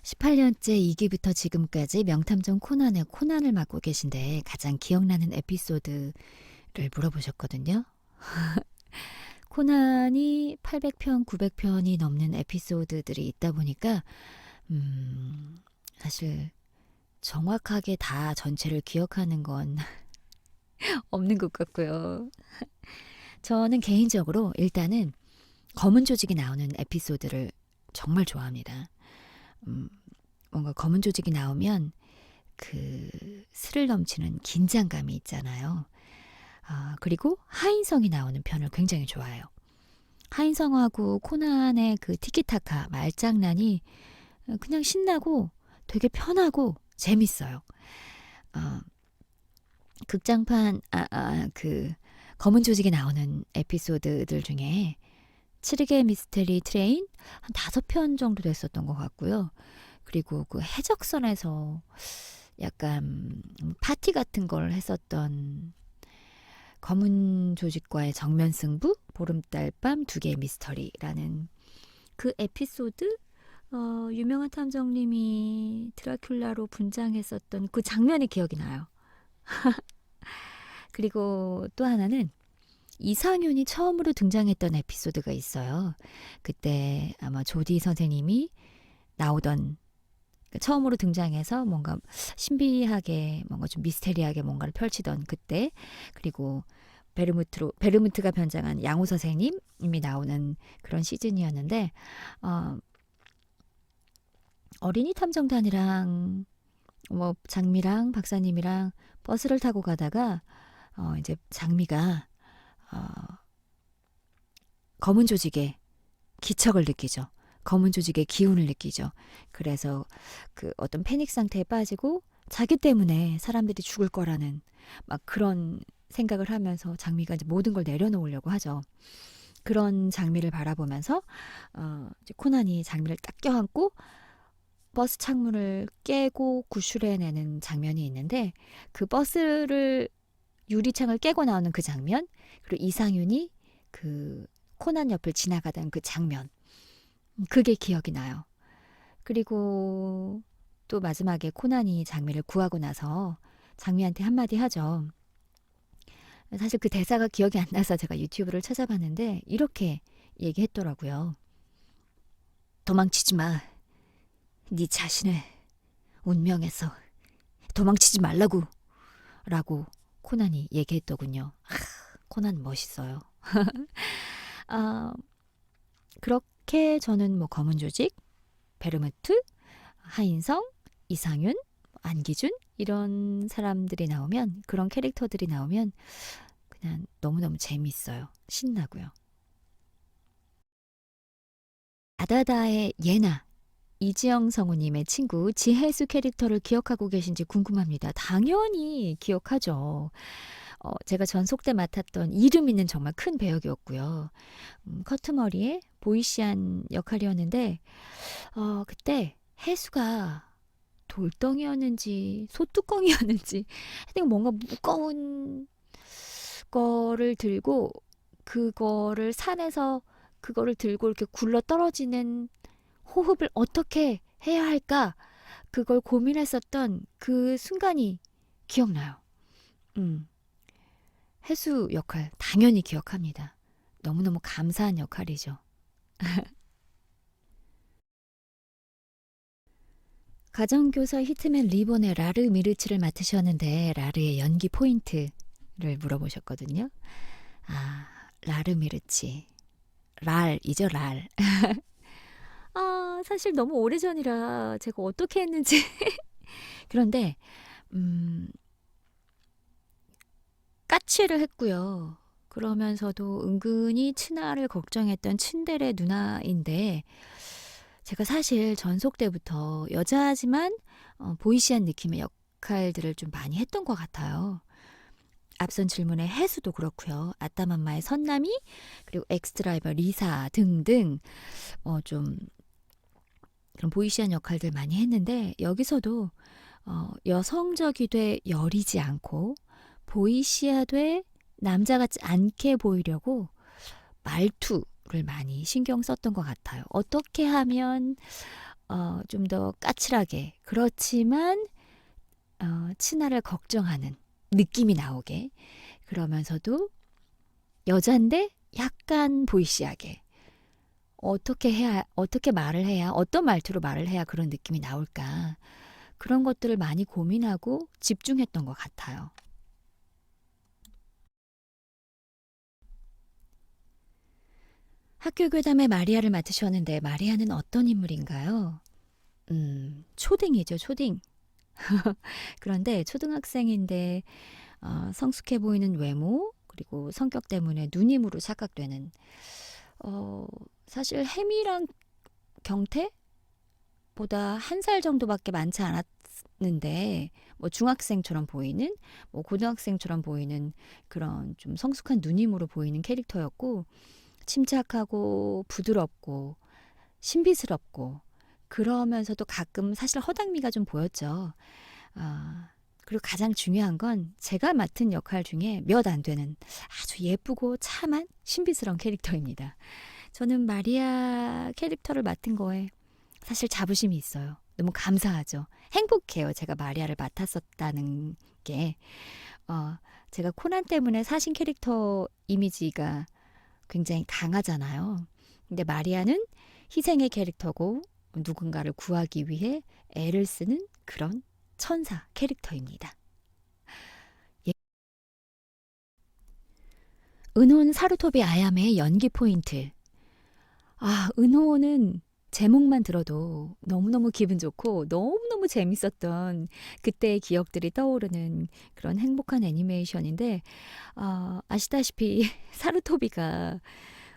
18년째 2기부터 지금까지 명탐정 코난의 코난을 맡고 계신데 가장 기억나는 에피소드를 물어보셨거든요. 코난이 800편, 900편이 넘는 에피소드들이 있다 보니까 사실 정확하게 다 전체를 기억하는 건 없는 것 같고요. 저는 개인적으로 일단은 검은 조직이 나오는 에피소드를 정말 좋아합니다. 음, 뭔가 검은 조직이 나오면 그 스릴 넘치는 긴장감이 있잖아요. 그리고 하인성이 나오는 편을 굉장히 좋아해요. 하인성하고 코난의 그 티키타카 말장난이 그냥 신나고 되게 편하고 재밌어요. 어, 극장판 그 검은 조직이 나오는 에피소드들 중에 7일의 미스테리 트레인 한 5편 정도 됐었던 것 같고요. 그리고 그 해적선에서 약간 파티 같은 걸 했었던 검은 조직과의 정면 승부, 보름달 밤 2개의 미스터리라는 그 에피소드, 유명한 탐정님이 드라큘라로 분장했었던 그 장면이 기억이 나요. 그리고 또 하나는 이상윤이 처음으로 등장했던 에피소드가 있어요. 그때 아마 조디 선생님이 나오던 처음으로 등장해서 뭔가 신비하게 뭔가 좀 미스테리하게 뭔가를 펼치던 그때, 그리고 베르무트가 변장한 양호 선생님이 나오는 그런 시즌이었는데, 어린이 탐정단이랑 뭐 장미랑 박사님이랑 버스를 타고 가다가 이제 장미가 어, 검은 조직의 기척을 느끼죠. 검은 조직의 기운을 느끼죠. 그래서 그 어떤 패닉 상태에 빠지고 자기 때문에 사람들이 죽을 거라는 막 그런 생각을 하면서 장미가 이제 모든 걸 내려놓으려고 하죠. 그런 장미를 바라보면서 이제 코난이 장미를 딱 껴안고 버스 창문을 깨고 구출해내는 장면이 있는데, 그 버스를 유리창을 깨고 나오는 그 장면, 그리고 이상윤이 그 코난 옆을 지나가던 그 장면, 그게 기억이 나요. 그리고 또 마지막에 코난이 장미를 구하고 나서 장미한테 한마디 하죠. 사실 그 대사가 기억이 안 나서 제가 유튜브를 찾아봤는데 이렇게 얘기했더라고요. 도망치지 마. 네 자신을 운명에서 도망치지 말라고. 라고 코난이 얘기했더군요. 코난 멋있어요. 아, 그렇게 저는 뭐 검은 조직, 베르무트, 하인성, 이상윤, 안기준 이런 사람들이 나오면, 그런 캐릭터들이 나오면 그냥 너무너무 재밌어요. 신나고요. 다다다의 예나, 이지영 성우님의 친구 지혜수 캐릭터를 기억하고 계신지 궁금합니다. 당연히 기억하죠. 제가 전속 때 맡았던 이름 있는 정말 큰 배역이었고요. 커트머리에 보이시한 역할이었는데, 그때 혜수가 돌덩이였는지 소뚜껑이었는지 하여튼 뭔가 무거운 거를 들고, 그거를 산에서 그거를 들고 이렇게 굴러 떨어지는 호흡을 어떻게 해야 할까, 그걸 고민했었던 그 순간이 기억나요. 음, 해수 역할 당연히 기억합니다. 너무너무 감사한 역할이죠. 가정교사 히트맨 리본의 라르 미르치를 맡으셨는데 라르의 연기 포인트를 물어보셨거든요. 라르 미르치. 랄이죠, 랄. 사실 너무 오래전이라 제가 어떻게 했는지. 그런데, 음, 까치를 했고요. 그러면서도 은근히 친아를 걱정했던 츤데레 누나인데, 제가 사실 전속 때부터 여자지만 보이시한 느낌의 역할들을 좀 많이 했던 것 같아요. 앞선 질문의 해수도 그렇고요. 아따맘마의 선남이, 그리고 엑스드라이버 리사 등등 좀 그런 보이시한 역할들 많이 했는데, 여기서도 여성적이되 여리지 않고 보이시하되 남자 같지 않게 보이려고 말투를 많이 신경 썼던 것 같아요. 어떻게 하면 좀 더 까칠하게 그렇지만 친아를 걱정하는 느낌이 나오게 그러면서도 여잔데 약간 보이시하게 어떻게 말을 해야 어떤 말투로 말을 해야 그런 느낌이 나올까 그런 것들을 많이 고민하고 집중했던 것 같아요. 학교 괴담의 마리아를 맡으셨는데 마리아는 어떤 인물인가요? 초딩이죠, 초딩. 그런데 초등학생인데 성숙해 보이는 외모 그리고 성격 때문에 누님으로 착각되는 어, 사실 혜미랑 경태보다 한 살 정도밖에 많지 않았는데 뭐 중학생처럼 보이는 뭐 고등학생처럼 보이는 그런 좀 성숙한 누님으로 보이는 캐릭터였고 침착하고 부드럽고 신비스럽고 그러면서도 가끔 사실 허당미가 좀 보였죠. 아, 그리고 가장 중요한 건 제가 맡은 역할 중에 몇 안 되는 아주 예쁘고 참한 신비스러운 캐릭터입니다. 저는 마리아 캐릭터를 맡은 거에 사실 자부심이 있어요. 너무 감사하죠. 행복해요. 제가 마리아를 맡았었다는 게. 어, 제가 코난 때문에 사신 캐릭터 이미지가 굉장히 강하잖아요. 근데 마리아는 희생의 캐릭터고 누군가를 구하기 위해 애를 쓰는 그런 천사 캐릭터입니다. 예. 은혼 사루토비 아야메의 연기 포인트. 은호는 제목만 들어도 너무너무 기분 좋고 너무너무 재밌었던 그때의 기억들이 떠오르는 그런 행복한 애니메이션인데, 아시다시피 사루토비가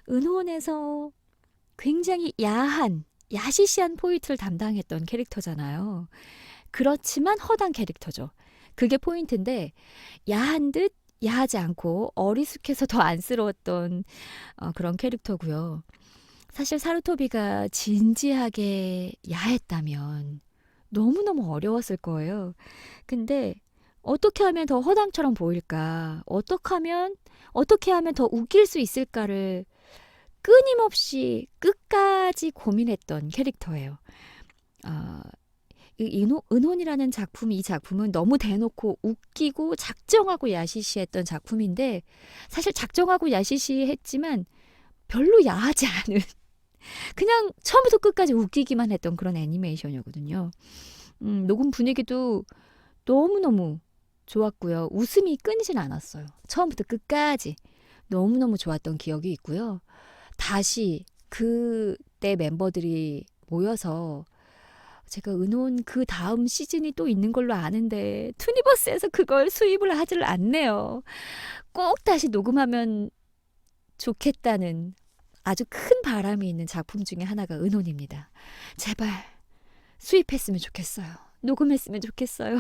은혼에서 굉장히 야시시한 포인트를 담당했던 캐릭터잖아요. 그렇지만 허당 캐릭터죠. 그게 포인트인데, 야한 듯 야하지 않고 어리숙해서 더 안쓰러웠던 그런 캐릭터고요. 사실 사루토비가 진지하게 야했다면 너무너무 어려웠을 거예요. 근데 어떻게 하면 더 허당처럼 보일까? 어떻게 하면 더 웃길 수 있을까를 끊임없이 끝까지 고민했던 캐릭터예요. 아, 은혼이라는 이 작품은 너무 대놓고 웃기고 작정하고 야시시했던 작품인데 사실 작정하고 야시시했지만 별로 야하지 않은 그냥 처음부터 끝까지 웃기기만 했던 그런 애니메이션이거든요. 녹음 분위기도 너무너무 좋았고요. 웃음이 끊이진 않았어요. 처음부터 끝까지 너무너무 좋았던 기억이 있고요. 다시 그때 멤버들이 모여서 제가 은혼 그 다음 시즌이 또 있는 걸로 아는데 투니버스에서 그걸 수입을 하질 않네요. 꼭 다시 녹음하면 좋겠다는 아주 큰 바람이 있는 작품 중에 하나가 은혼입니다. 제발 수입했으면 좋겠어요. 녹음했으면 좋겠어요.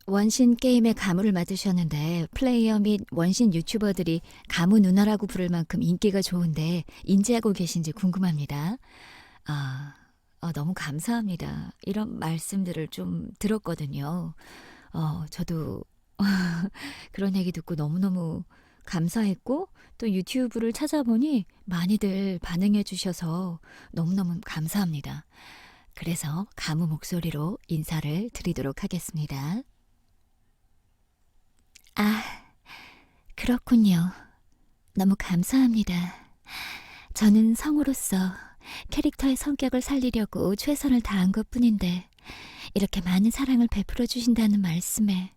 원신 게임의 가무를 맡으셨는데 플레이어 및 원신 유튜버들이 가무 누나라고 부를 만큼 인기가 좋은데 인지하고 계신지 궁금합니다. 아, 너무 감사합니다. 이런 말씀들을 좀 들었거든요. 저도 그런 얘기 듣고 너무너무 감사했고 또 유튜브를 찾아보니 많이들 반응해 주셔서 너무너무 감사합니다. 그래서 가무 목소리로 인사를 드리도록 하겠습니다. 아, 그렇군요. 너무 감사합니다. 저는 성우로서 캐릭터의 성격을 살리려고 최선을 다한 것뿐인데 이렇게 많은 사랑을 베풀어 주신다는 말씀에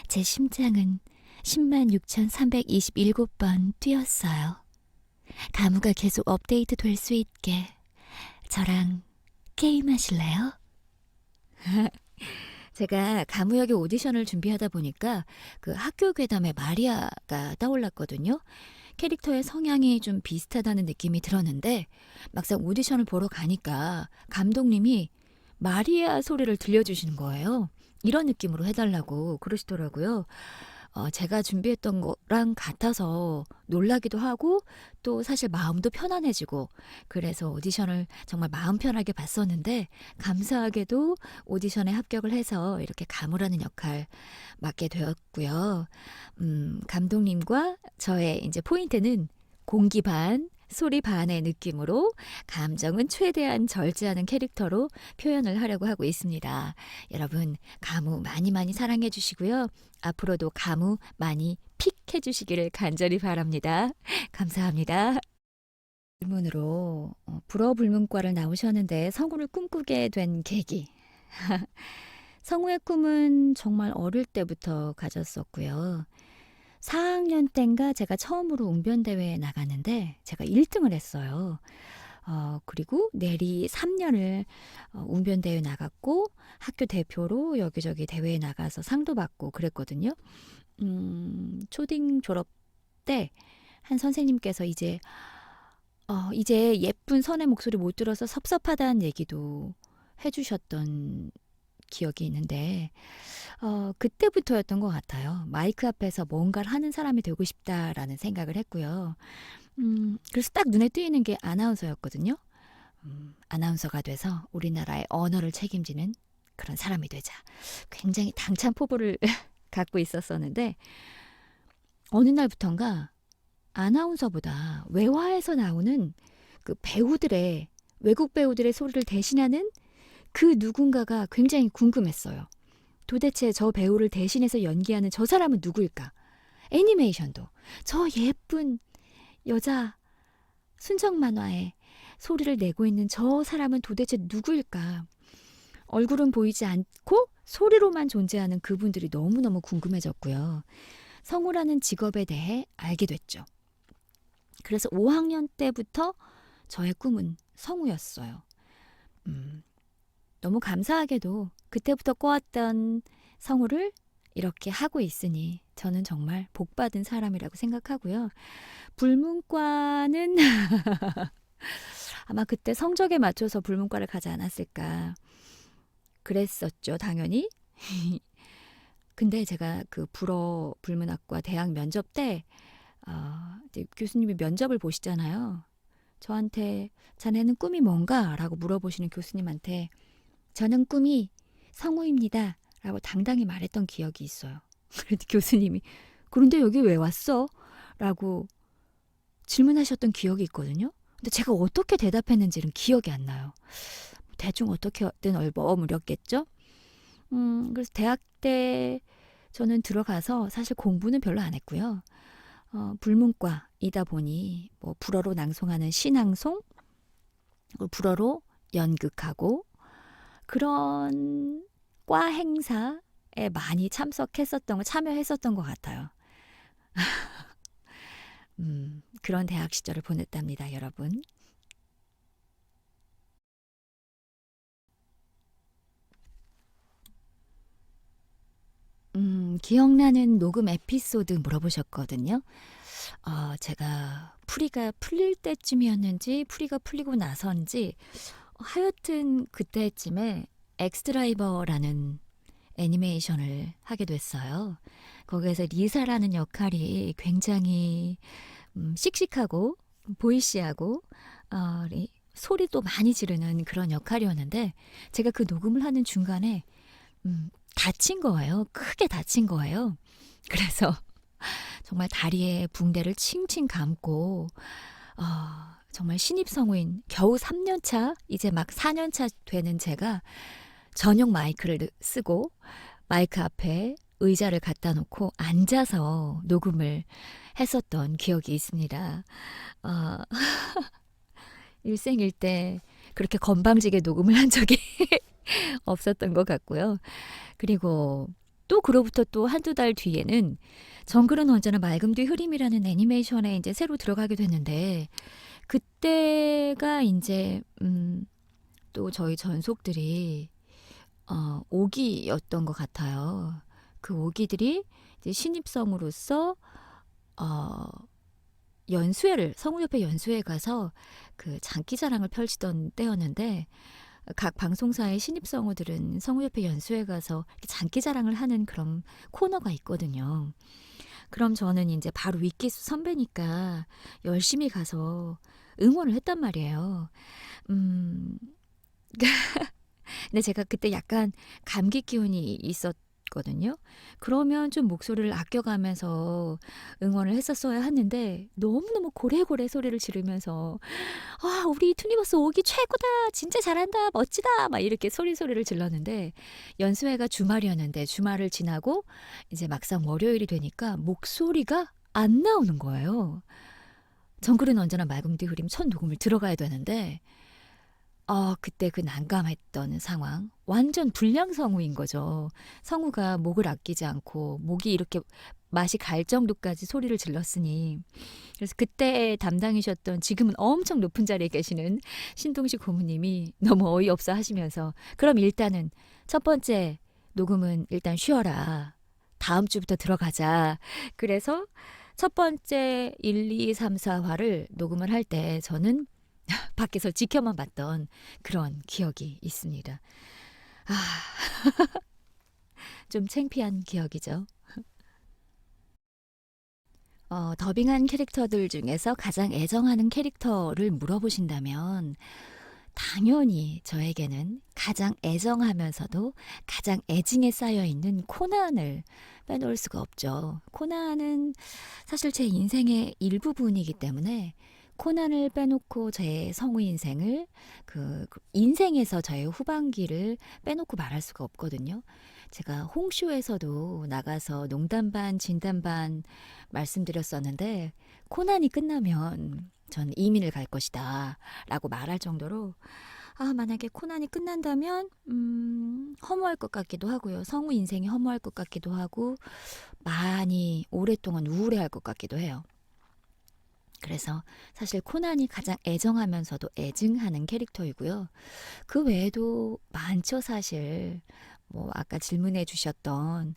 제 심장은 106,327번 뛰었어요. 가무가 계속 업데이트 될 수 있게 저랑 게임하실래요? 제가 가무역의 오디션을 준비하다 보니까 그 학교 괴담의 마리아가 떠올랐거든요. 캐릭터의 성향이 좀 비슷하다는 느낌이 들었는데 막상 오디션을 보러 가니까 감독님이 마리아 소리를 들려주시는 거예요. 이런 느낌으로 해달라고 그러시더라고요. 제가 준비했던 거랑 같아서 놀라기도 하고 또 사실 마음도 편안해지고 그래서 오디션을 정말 마음 편하게 봤었는데 감사하게도 오디션에 합격을 해서 이렇게 가무라는 역할 맡게 되었고요. 감독님과 저의 이제 포인트는 공기 반, 소리 반의 느낌으로 감정은 최대한 절제하는 캐릭터로 표현을 하려고 하고 있습니다. 여러분, 가무 많이 많이 사랑해 주시고요. 앞으로도 가무 많이 픽 해주시기를 간절히 바랍니다. 감사합니다. 질문으로 불어불문과를 나오셨는데 성우를 꿈꾸게 된 계기. 성우의 꿈은 정말 어릴 때부터 가졌었고요. 4학년 땐가 제가 처음으로 웅변대회에 나갔는데 제가 1등을 했어요. 그리고 내리 3년을 웅변대회 나갔고 학교 대표로 여기저기 대회에 나가서 상도 받고 그랬거든요. 초딩 졸업 때 한 선생님께서 이제 예쁜 선의 목소리 못 들어서 섭섭하다는 얘기도 해주셨던 기억이 있는데 그때부터였던 것 같아요. 마이크 앞에서 뭔가를 하는 사람이 되고 싶다라는 생각을 했고요. 그래서 딱 눈에 띄는 게 아나운서였거든요. 아나운서가 돼서 우리나라의 언어를 책임지는 그런 사람이 되자. 굉장히 당찬 포부를 갖고 있었었는데 어느 날부턴가 아나운서보다 외화에서 나오는 그 배우들의 외국 배우들의 소리를 대신하는 그 누군가가 굉장히 궁금했어요. 도대체 저 배우를 대신해서 연기하는 저 사람은 누구일까? 애니메이션도 저 예쁜 여자 순정 만화에 소리를 내고 있는 저 사람은 도대체 누구일까? 얼굴은 보이지 않고 소리로만 존재하는 그분들이 너무너무 궁금해졌고요. 성우라는 직업에 대해 알게 됐죠. 그래서 5학년 때부터 저의 꿈은 성우였어요. 너무 감사하게도 그때부터 꿔왔던 성우를 이렇게 하고 있으니 저는 정말 복받은 사람이라고 생각하고요. 불문과는 아마 그때 성적에 맞춰서 불문과를 가지 않았을까 그랬었죠, 당연히. 근데 제가 그 불어 불문학과 대학 면접 때 이제 교수님이 면접을 보시잖아요. 저한테 자네는 꿈이 뭔가? 라고 물어보시는 교수님한테 저는 꿈이 성우입니다. 라고 당당히 말했던 기억이 있어요. 그런데 교수님이 그런데 여기 왜 왔어? 라고 질문하셨던 기억이 있거든요. 근데 제가 어떻게 대답했는지는 기억이 안 나요. 대충 어떻게든 얼버무렸겠죠? 그래서 대학 때 저는 들어가서 사실 공부는 별로 안 했고요. 불문과이다 보니 뭐 불어로 낭송하는 시낭송, 불어로 연극하고 그런 과 행사에 많이 참여했었던 것 같아요. 그런 대학 시절을 보냈답니다, 여러분. 기억나는 녹음 에피소드 물어보셨거든요. 제가 풀이가 풀릴 때쯤이었는지 풀이가 풀리고 나서인지 하여튼 그때쯤에 엑스드라이버라는 애니메이션을 하게 됐어요. 거기에서 리사라는 역할이 굉장히 씩씩하고 보이시하고 소리도 많이 지르는 그런 역할이었는데 제가 그 녹음을 하는 중간에 다친 거예요. 크게 다친 거예요. 그래서 정말 다리에 붕대를 칭칭 감고 정말 신입성우인 겨우 3년 차, 이제 막 4년 차 되는 제가 전용 마이크를 쓰고 마이크 앞에 의자를 갖다 놓고 앉아서 녹음을 했었던 기억이 있습니다. 어, 일생일대 그렇게 건방지게 녹음을 한 적이 없었던 것 같고요. 그리고 또 그로부터 또 한두 달 뒤에는 정글은 언제나 맑음 뒤 흐림이라는 애니메이션에 이제 새로 들어가게 됐는데 그때가 이제 또 저희 전속들이 5기였던 것 같아요. 그 5기들이 이제 신입성으로서 성우협회 연수회 가서 그 장기자랑을 펼치던 때였는데 각 방송사의 신입성우들은 성우협회 연수회 가서 장기자랑을 하는 그런 코너가 있거든요. 그럼 저는 이제 바로 윗기수 선배니까 열심히 가서 응원을 했단 말이에요. 음, 근데 제가 그때 약간 감기 기운이 있었고 거든요. 그러면 좀 목소리를 아껴가면서 응원을 했었어야 하는데 너무너무 고래고래 소리를 지르면서 "아 우리 투니버스 5기 최고다. 진짜 잘한다. 멋지다." 막 이렇게 소리를 질렀는데 연수회가 주말이었는데 주말을 지나고 이제 막상 월요일이 되니까 목소리가 안 나오는 거예요. 정글은 언제나 맑음 뒤 흐림 첫 녹음을 들어가야 되는데 그때 그 난감했던 상황. 완전 불량 성우인 거죠. 성우가 목을 아끼지 않고 목이 이렇게 맛이 갈 정도까지 소리를 질렀으니. 그래서 그때 담당이셨던 지금은 엄청 높은 자리에 계시는 신동식 고모님이 너무 어이없어 하시면서 "그럼 일단은 첫 번째 녹음은 일단 쉬어라. 다음 주부터 들어가자." 그래서 첫 번째 1, 2, 3, 4화를 녹음을 할 때 저는 밖에서 지켜만 봤던 그런 기억이 있습니다. 아, 좀 창피한 기억이죠. 더빙한 캐릭터들 중에서 가장 애정하는 캐릭터를 물어보신다면 당연히 저에게는 가장 애정하면서도 가장 애증에 쌓여 있는 코난을 빼놓을 수가 없죠. 코난은 사실 제 인생의 일부분이기 때문에 코난을 빼놓고 제 성우 인생을 그 인생에서 저의 후반기를 빼놓고 말할 수가 없거든요. 제가 홍쇼에서도 나가서 농담 반 진담 반 말씀드렸었는데 코난이 끝나면 전 이민을 갈 것이다 라고 말할 정도로 만약에 코난이 끝난다면 허무할 것 같기도 하고요. 성우 인생이 허무할 것 같기도 하고 많이 오랫동안 우울해할 것 같기도 해요. 그래서 사실 코난이 가장 애정하면서도 애증하는 캐릭터이고요. 그 외에도 많죠, 사실. 뭐 아까 질문해 주셨던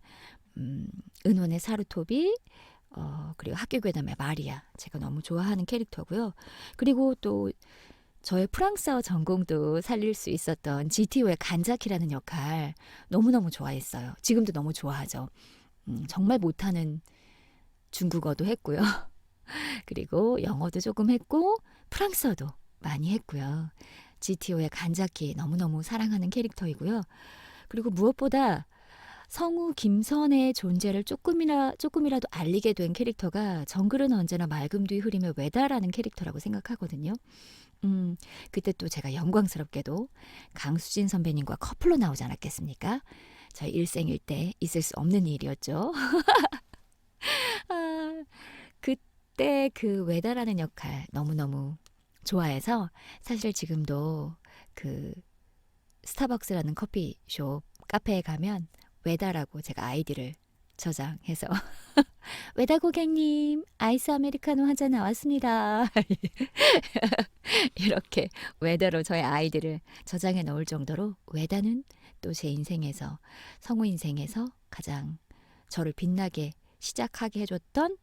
은혼의 사루토비, 그리고 학교괴담의 마리아. 제가 너무 좋아하는 캐릭터고요. 그리고 또 저의 프랑스어 전공도 살릴 수 있었던 GTO의 간자키라는 역할 너무너무 좋아했어요. 지금도 너무 좋아하죠. 정말 못하는 중국어도 했고요. 그리고 영어도 조금 했고 프랑스어도 많이 했고요. GTO의 간자키 너무너무 사랑하는 캐릭터이고요. 그리고 무엇보다 성우 김선의 존재를 조금이라도 알리게 된 캐릭터가 정글은 언제나 맑음 뒤 흐림의 외다라는 캐릭터라고 생각하거든요. 그때 또 제가 영광스럽게도 강수진 선배님과 커플로 나오지 않았겠습니까? 저희 일생일대 있을 수 없는 일이었죠. 아, 그때 그 외다라는 역할 너무너무 좋아해서 사실 지금도 그 스타벅스라는 커피숍 카페에 가면 외다라고 제가 아이디를 저장해서 외다 고객님 아이스 아메리카노 한 잔 나왔습니다. 이렇게 외다로 저의 아이디를 저장해 놓을 정도로 외다는 또 제 인생에서 성우 인생에서 가장 저를 빛나게 시작하게 해줬던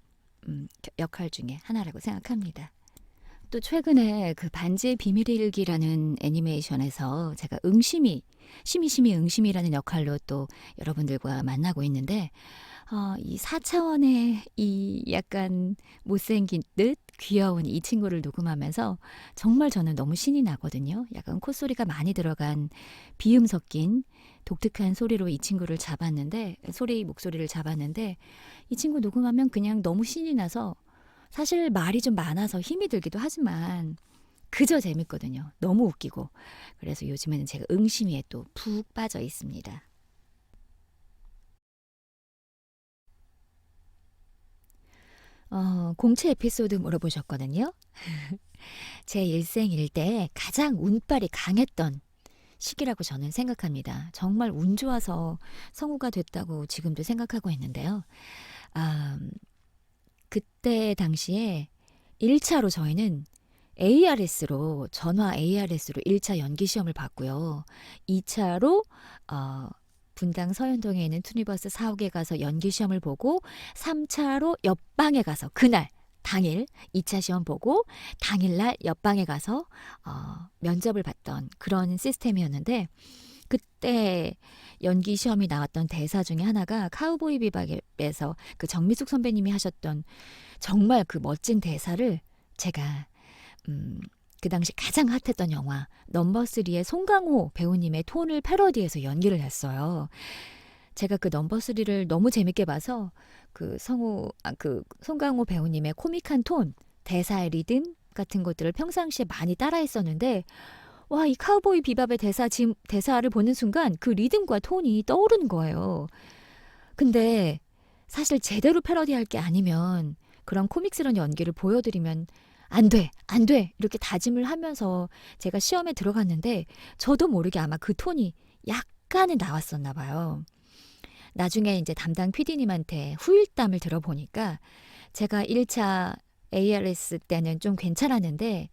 역할 중에 하나라고 생각합니다. 또 최근에 그 반지의 비밀일기라는 애니메이션에서 제가 심이 응심이라는 역할로 또 여러분들과 만나고 있는데 이 4차원의 이 약간 못생긴 듯 귀여운 이 친구를 녹음하면서 정말 저는 너무 신이 나거든요. 약간 콧소리가 많이 들어간 비음 섞인 독특한 소리로 이 친구를 목소리를 잡았는데 이 친구 녹음하면 그냥 너무 신이 나서 사실 말이 좀 많아서 힘이 들기도 하지만 그저 재밌거든요. 너무 웃기고. 그래서 요즘에는 제가 응심이에 또 푹 빠져 있습니다. 공채 에피소드 물어보셨거든요. 제 일생일대에 가장 운빨이 강했던 시기라고 저는 생각합니다. 정말 운 좋아서 성우가 됐다고 지금도 생각하고 있는데요. 아, 그때 당시에 1차로 저희는 전화 ARS로 1차 연기 시험을 봤고요. 2차로 분당 서현동에 있는 투니버스 사옥에 가서 연기 시험을 보고 3차로 옆방에 가서 당일 2차 시험 보고 당일날 옆방에 가서 면접을 봤던 그런 시스템이었는데 그때 연기 시험이 나왔던 대사 중에 하나가 카우보이 비밥에서 그 정미숙 선배님이 하셨던 정말 그 멋진 대사를 제가 그 당시 가장 핫했던 영화 넘버 3의 송강호 배우님의 톤을 패러디해서 연기를 했어요. 제가 그 넘버 3를 너무 재밌게 봐서 그 송강호 배우님의 코믹한 톤, 대사의 리듬 같은 것들을 평상시에 많이 따라했었는데 와, 이 카우보이 비밥의 대사를 보는 순간 그 리듬과 톤이 떠오르는 거예요. 근데 사실 제대로 패러디할 게 아니면 그런 코믹스런 연기를 보여드리면 안 돼, 안 돼! 이렇게 다짐을 하면서 제가 시험에 들어갔는데 저도 모르게 아마 그 톤이 약간은 나왔었나 봐요. 나중에 이제 담당 PD님한테 후일담을 들어보니까 제가 1차 ARS 때는 좀 괜찮았는데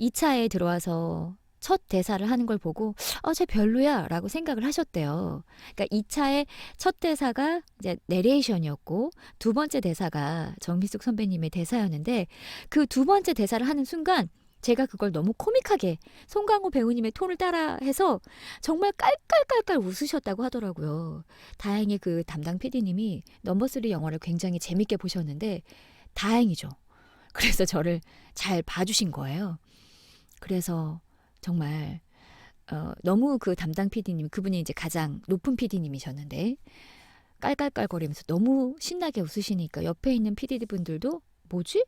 2차에 들어와서 첫 대사를 하는 걸 보고 쟤 별로야 라고 생각을 하셨대요. 그러니까 2차의 첫 대사가 이제 내레이션이었고 두 번째 대사가 정미숙 선배님의 대사였는데 그 두 번째 대사를 하는 순간 제가 그걸 너무 코믹하게 송강호 배우님의 톤을 따라해서 정말 깔깔깔깔 웃으셨다고 하더라고요. 다행히 그 담당 PD님이 넘버 3 영화를 굉장히 재밌게 보셨는데 다행이죠. 그래서 저를 잘 봐주신 거예요. 그래서 정말 너무 그 담당 PD님 그분이 이제 가장 높은 PD님이셨는데 깔깔깔거리면서 너무 신나게 웃으시니까 옆에 있는 PD분들도 뭐지?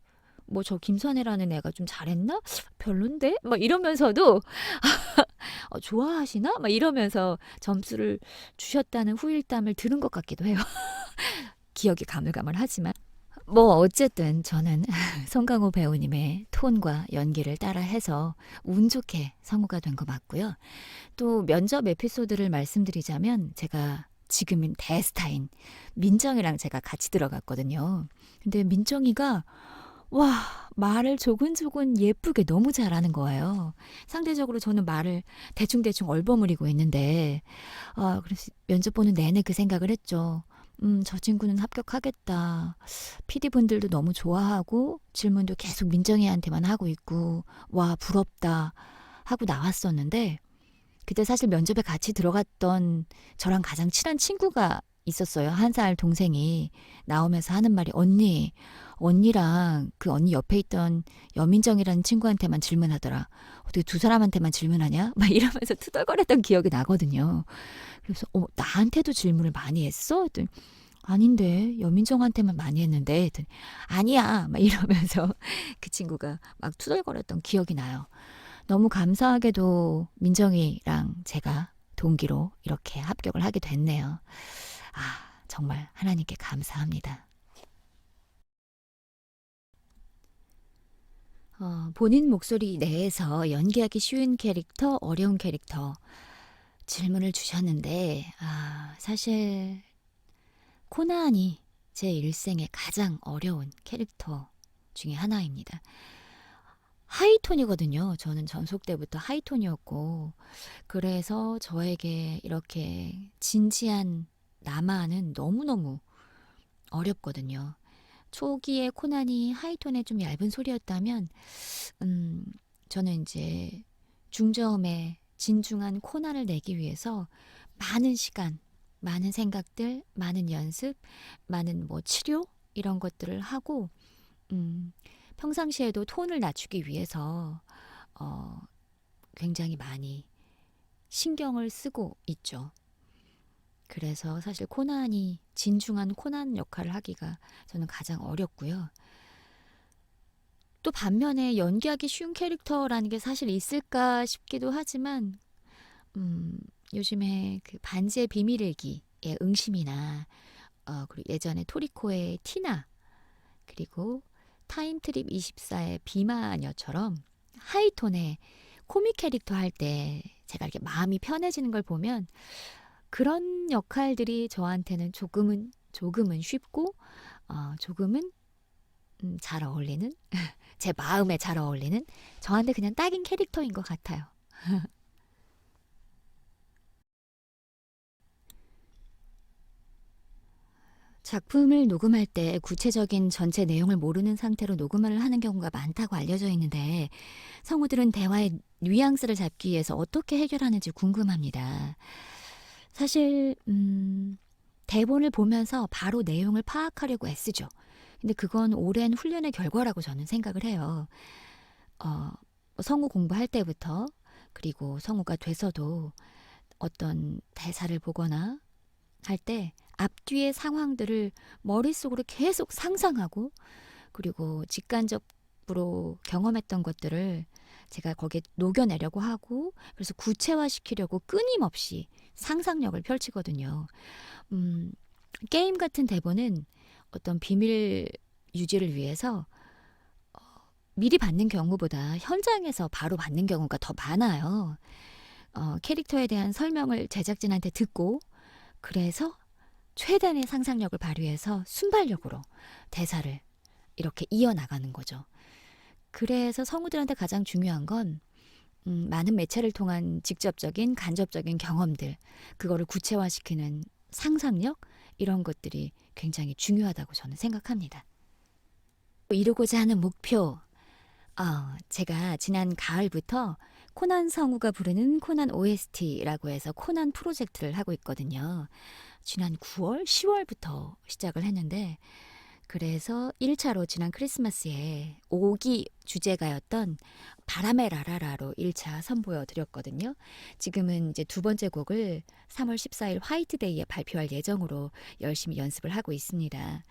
뭐 저 김선혜라는 애가 좀 잘했나? 별론데? 막 이러면서도 좋아하시나? 막 이러면서 점수를 주셨다는 후일담을 들은 것 같기도 해요. 기억이 가물가물하지만. 뭐 어쨌든 저는 송강호 배우님의 톤과 연기를 따라해서 운 좋게 성우가 된 거 맞고요. 또 면접 에피소드를 말씀드리자면 제가 지금은 대스타인 민정이랑 제가 같이 들어갔거든요. 근데 민정이가 와, 말을 조근조근 예쁘게 너무 잘하는 거예요. 상대적으로 저는 말을 대충대충 얼버무리고 있는데 그래서 면접 보는 내내 그 생각을 했죠. 저 친구는 합격하겠다. PD분들도 너무 좋아하고 질문도 계속 민정이한테만 하고 있고 와, 부럽다 하고 나왔었는데 그때 사실 면접에 같이 들어갔던 저랑 가장 친한 친구가 있었어요. 한 살 동생이 나오면서 하는 말이 언니랑 그 언니 옆에 있던 여민정이라는 친구한테만 질문하더라. 어떻게 두 사람한테만 질문하냐? 막 이러면서 투덜거렸던 기억이 나거든요. 그래서 나한테도 질문을 많이 했어? 했더니 아닌데 여민정한테만 많이 했는데 했더니 아니야 막 이러면서 그 친구가 막 투덜거렸던 기억이 나요. 너무 감사하게도 민정이랑 제가 동기로 이렇게 합격을 하게 됐네요. 정말 하나님께 감사합니다. 본인 목소리 내에서 연기하기 쉬운 캐릭터, 어려운 캐릭터 질문을 주셨는데, 사실 코난이 제 일생에 가장 어려운 캐릭터 중에 하나입니다. 하이톤이거든요. 저는 전속 때부터 하이톤이었고, 그래서 저에게 이렇게 진지한 남아는 너무너무 어렵거든요. 초기에 코난이 하이톤의 좀 얇은 소리였다면, 음, 저는 이제 중저음의 진중한 코난을 내기 위해서 많은 시간, 많은 생각들, 많은 연습, 많은 뭐 치료 이런 것들을 하고 음, 평상시에도 톤을 낮추기 위해서 어, 굉장히 많이 신경을 쓰고 있죠. 그래서 사실 코난이 진중한 코난 역할을 하기가 저는 가장 어렵고요. 또 반면에 연기하기 쉬운 캐릭터라는 게 사실 있을까 싶기도 하지만 요즘에 그 반지의 비밀일기의 응심이나 그리고 예전에 토리코의 티나 그리고 타임트립 24의 비마녀처럼 하이톤의 코믹 캐릭터 할 때 제가 이렇게 마음이 편해지는 걸 보면 그런 역할들이 저한테는 조금은 쉽고 조금은 잘 어울리는 제 마음에 잘 어울리는 저한테 그냥 딱인 캐릭터인 것 같아요. 작품을 녹음할 때 구체적인 전체 내용을 모르는 상태로 녹음을 하는 경우가 많다고 알려져 있는데 성우들은 대화의 뉘앙스를 잡기 위해서 어떻게 해결하는지 궁금합니다. 사실 대본을 보면서 바로 내용을 파악하려고 애쓰죠. 근데 그건 오랜 훈련의 결과라고 저는 생각을 해요. 어, 성우 공부할 때부터 그리고 성우가 돼서도 어떤 대사를 보거나 할 때 앞뒤의 상황들을 머릿속으로 계속 상상하고 그리고 직간접으로 경험했던 것들을 제가 거기에 녹여내려고 하고 그래서 구체화시키려고 끊임없이 상상력을 펼치거든요. 음, 게임 같은 대본은 어떤 비밀 유지를 위해서 미리 받는 경우보다 현장에서 바로 받는 경우가 더 많아요. 캐릭터에 대한 설명을 제작진한테 듣고 그래서 최단의 상상력을 발휘해서 순발력으로 대사를 이렇게 이어나가는 거죠. 그래서 성우들한테 가장 중요한 건 많은 매체를 통한 직접적인 간접적인 경험들 그거를 구체화시키는 상상력 이런 것들이 굉장히 중요하다고 저는 생각합니다. 이루고자 하는 목표 제가 지난 가을부터 코난 성우가 부르는 코난 OST라고 해서 코난 프로젝트를 하고 있거든요. 지난 9월, 10월부터 시작을 했는데 그래서 1차로 지난 크리스마스에 5기 주제가였던 바람의 라라라로 1차 선보여 드렸거든요. 지금은 이제 두 번째 곡을 3월 14일 화이트데이에 발표할 예정으로 열심히 연습을 하고 있습니다.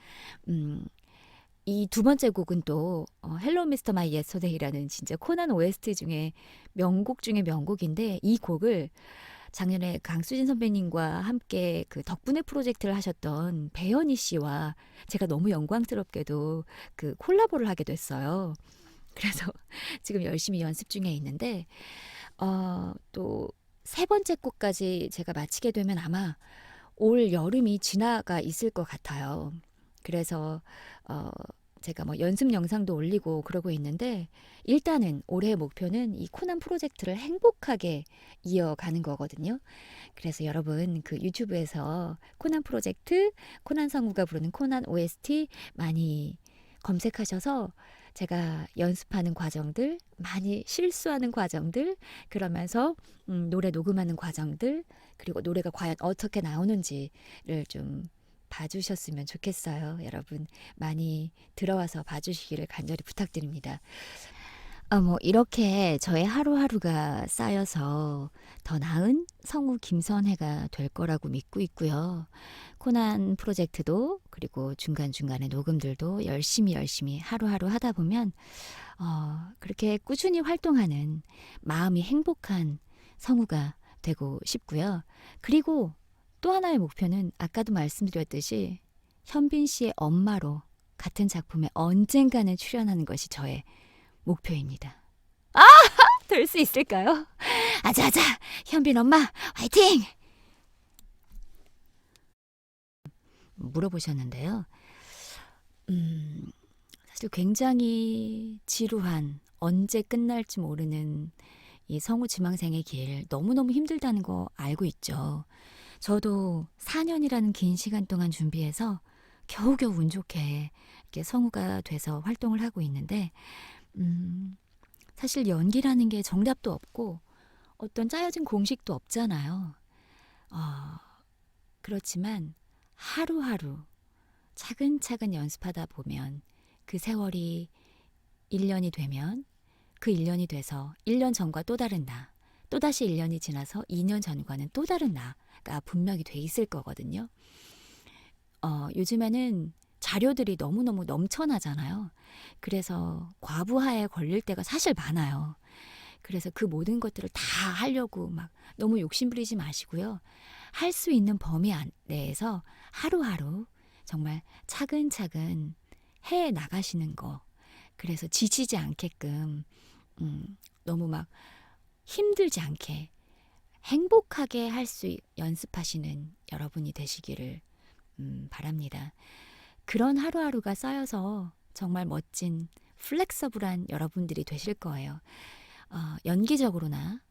이 두 번째 곡은 또 헬로 미스터 마이 예스터데이라는 진짜 코난 OST 중에 명곡 중에 명곡인데 이 곡을 작년에 강수진 선배님과 함께 그 덕분에 프로젝트를 하셨던 배현희 씨와 제가 너무 영광스럽게도 그 콜라보를 하게 됐어요. 그래서 지금 열심히 연습 중에 있는데 또 세 번째 곡까지 제가 마치게 되면 아마 올 여름이 지나가 있을 것 같아요. 그래서 제가 뭐 연습 영상도 올리고 그러고 있는데 일단은 올해의 목표는 이 코난 프로젝트를 행복하게 이어가는 거거든요. 그래서 여러분 그 유튜브에서 코난 프로젝트, 코난 성우가 부르는 코난 OST 많이 검색하셔서 제가 연습하는 과정들, 많이 실수하는 과정들, 그러면서 노래 녹음하는 과정들, 그리고 노래가 과연 어떻게 나오는지를 좀 봐주셨으면 좋겠어요. 여러분 많이 들어와서 봐주시기를 간절히 부탁드립니다. 뭐 이렇게 저의 하루하루가 쌓여서 더 나은 성우 김선혜가 될 거라고 믿고 있고요. 코난 프로젝트도 그리고 중간중간에 녹음들도 열심히 하루하루 하다 보면 그렇게 꾸준히 활동하는 마음이 행복한 성우가 되고 싶고요. 그리고 또 하나의 목표는 아까도 말씀드렸듯이 현빈 씨의 엄마로 같은 작품에 언젠가는 출연하는 것이 저의 목표입니다. 될 수 있을까요? 아자아자 현빈 엄마 화이팅! 물어보셨는데요. 사실 굉장히 지루한 언제 끝날지 모르는 이 성우 지망생의 길 너무너무 힘들다는 거 알고 있죠. 저도 4년이라는 긴 시간 동안 준비해서 겨우겨우 운 좋게 이렇게 성우가 돼서 활동을 하고 있는데 사실 연기라는 게 정답도 없고 어떤 짜여진 공식도 없잖아요. 그렇지만 하루하루 차근차근 연습하다 보면 그 세월이 1년이 되면 그 1년이 돼서 1년 전과 또 다른 나, 또다시 1년이 지나서 2년 전과는 또 다른 나가 분명히 돼 있을 거거든요. 요즘에는 자료들이 너무너무 넘쳐나잖아요. 그래서 과부하에 걸릴 때가 사실 많아요. 그래서 그 모든 것들을 다 하려고 막 너무 욕심부리지 마시고요. 할 수 있는 범위 내에서 하루하루 정말 차근차근 해 나가시는 거. 그래서 지치지 않게끔 너무 막 힘들지 않게 행복하게 할 수 연습하시는 여러분이 되시기를 바랍니다. 그런 하루하루가 쌓여서 정말 멋진 플렉서블한 여러분들이 되실 거예요. 연기적으로나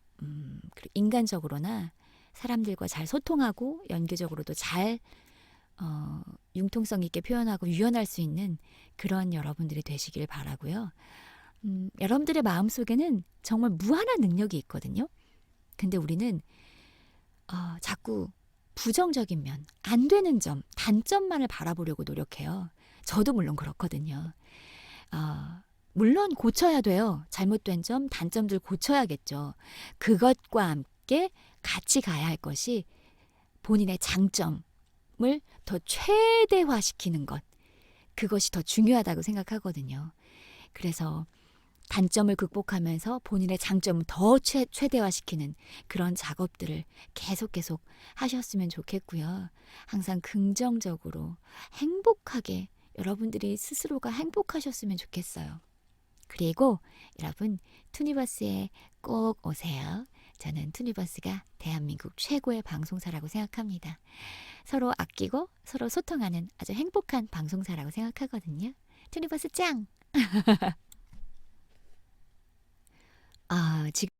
그리고 인간적으로나 사람들과 잘 소통하고 연기적으로도 잘 융통성 있게 표현하고 유연할 수 있는 그런 여러분들이 되시길 바라고요. 여러분들의 마음속에는 정말 무한한 능력이 있거든요. 근데 우리는 자꾸 부정적인 면, 안 되는 점, 단점만을 바라보려고 노력해요. 저도 물론 그렇거든요. 물론 고쳐야 돼요. 잘못된 점, 단점들 고쳐야겠죠. 그것과 함께 같이 가야 할 것이 본인의 장점, 더 최대화시키는 것. 그것이 더 중요하다고 생각하거든요. 그래서 단점을 극복하면서 본인의 장점을 더 최대화시키는 그런 작업들을 계속 하셨으면 좋겠고요. 항상 긍정적으로 행복하게 여러분들이 스스로가 행복하셨으면 좋겠어요. 그리고 여러분 투니버스에 꼭 오세요. 저는 투니버스가 대한민국 최고의 방송사라고 생각합니다. 서로 아끼고 서로 소통하는 아주 행복한 방송사라고 생각하거든요. 투니버스 짱! 지금